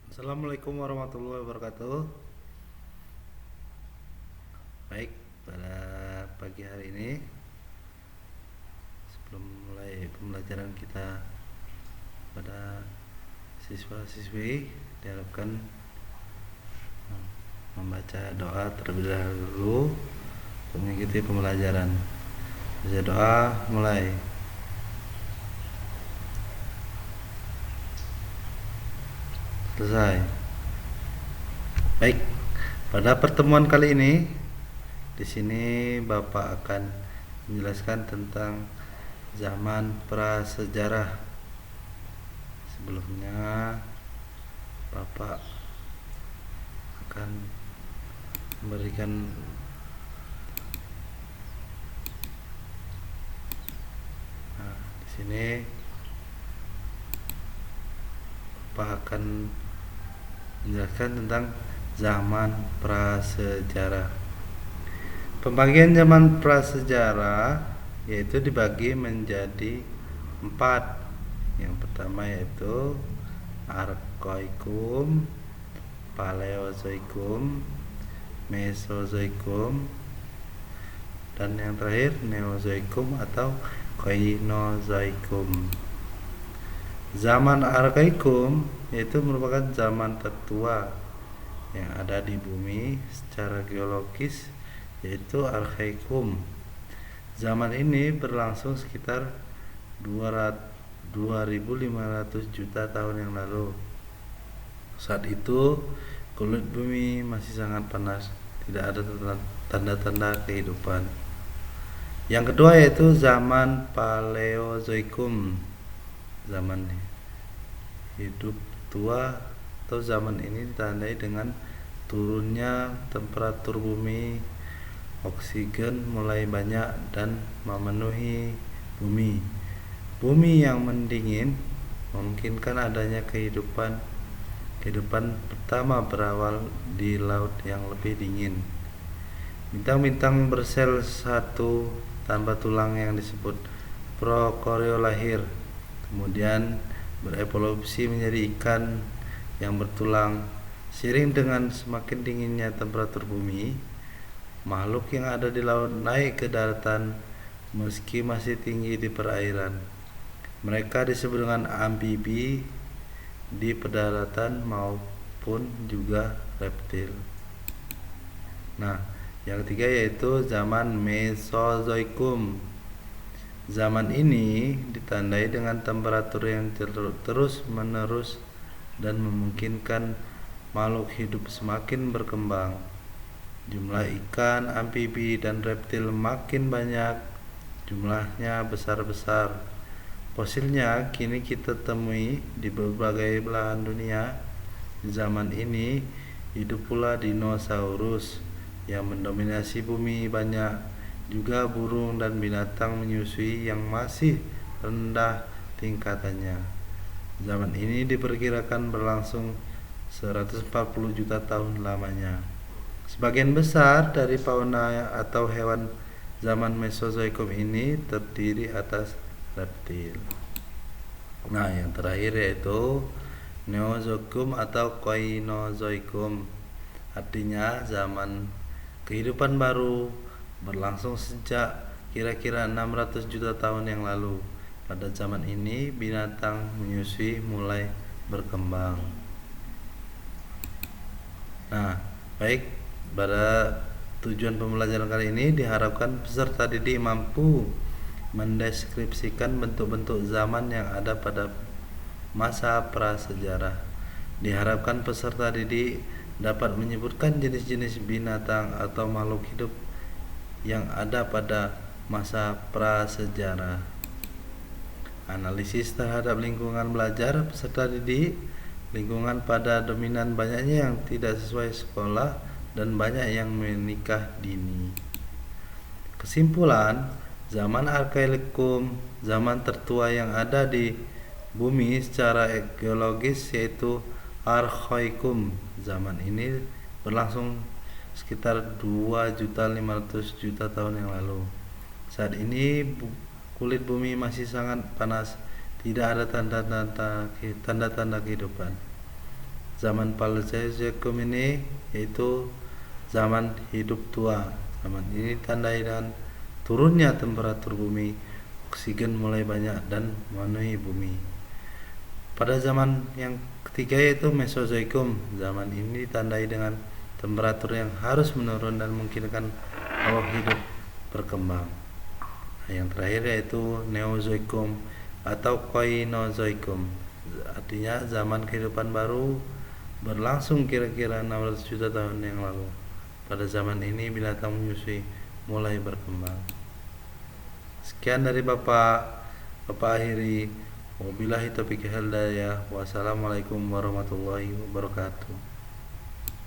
Assalamualaikum warahmatullahi wabarakatuh. Baik, pada pagi hari ini sebelum mulai pembelajaran kita pada siswa-siswi diharapkan membaca doa terlebih dahulu untuk mengikuti pembelajaran. Baca doa mulai. Selesai. Baik, pada pertemuan kali ini di sini Bapak akan menjelaskan tentang zaman prasejarah. Sebelumnya Bapak akan memberikan di sini Bapak akan menjelaskan tentang zaman prasejarah. Pembagian zaman prasejarah yaitu dibagi menjadi 4. Yang pertama yaitu Arkoikum, Paleozoikum, Mesozoikum, dan yang terakhir Neozoikum atau Koinozoikum. Zaman Arkoikum yaitu merupakan zaman tertua yang ada di bumi secara geologis, yaitu Archaikum. Zaman ini berlangsung sekitar 2.500 juta tahun yang lalu. Saat itu kulit bumi masih sangat panas, tidak ada tanda-tanda kehidupan. Yang kedua yaitu zaman Paleozoikum. Zaman hidup tua atau zaman ini ditandai dengan turunnya temperatur bumi, oksigen mulai banyak dan memenuhi bumi. Bumi yang mendingin memungkinkan adanya kehidupan pertama berawal di laut yang lebih dingin. Bintang-bintang bersel satu tanpa tulang yang disebut prokaryo lahir, kemudian berevolusi menjadi ikan yang bertulang. Seiring dengan semakin dinginnya temperatur bumi, makhluk yang ada di laut naik ke daratan meski masih tinggi di perairan. Mereka disebut dengan amfibi di daratan maupun juga reptil. Nah, yang ketiga yaitu zaman Mesozoikum. Zaman ini ditandai dengan temperatur yang terus-menerus dan memungkinkan makhluk hidup semakin berkembang. Jumlah ikan, amfibi, dan reptil makin banyak, jumlahnya besar-besar. Fosilnya kini kita temui di berbagai belahan dunia. Di zaman ini hidup pula dinosaurus yang mendominasi bumi. Banyak juga burung dan binatang menyusui yang masih rendah tingkatannya. Zaman ini diperkirakan berlangsung 140 juta tahun lamanya. Sebagian besar dari fauna atau hewan zaman Mesozoikum ini terdiri atas reptil. Nah, yang terakhir yaitu Neozoikum atau Koinozoikum. Artinya zaman kehidupan baru berlangsung sejak kira-kira 600 juta tahun yang lalu. Pada zaman ini binatang menyusui mulai berkembang. Nah, baik, pada tujuan pembelajaran kali ini diharapkan peserta didik mampu mendeskripsikan bentuk-bentuk zaman yang ada pada masa prasejarah. Diharapkan peserta didik dapat menyebutkan jenis-jenis binatang atau makhluk hidup yang ada pada masa prasejarah. Analisis terhadap lingkungan belajar peserta didik. Lingkungan pada dominan banyaknya yang tidak sesuai sekolah dan banyak yang menikah dini. Kesimpulan, zaman Archaikum, zaman tertua yang ada di bumi secara geologis yaitu Archaikum. Zaman ini berlangsung sekitar 2.500 juta tahun yang lalu. Saat ini kulit bumi masih sangat panas, tidak ada tanda-tanda kehidupan. Zaman Paleozoikum ini yaitu zaman hidup tua. Zaman ini tandai dengan turunnya temperatur bumi, oksigen mulai banyak dan memenuhi bumi. Pada zaman yang ketiga yaitu Mesozoikum. Zaman ini ditandai dengan temperatur yang harus menurun dan memungkinkan makhluk hidup berkembang. Nah, yang terakhir yaitu Neozoikum atau Koinozoikum. Artinya zaman kehidupan baru berlangsung kira-kira 600 juta tahun yang lalu. Pada zaman ini binatang menyusui mulai berkembang. Sekian dari Bapak akhiri. Wabillahi taufiq hidayah. Wassalamualaikum warahmatullahi wabarakatuh.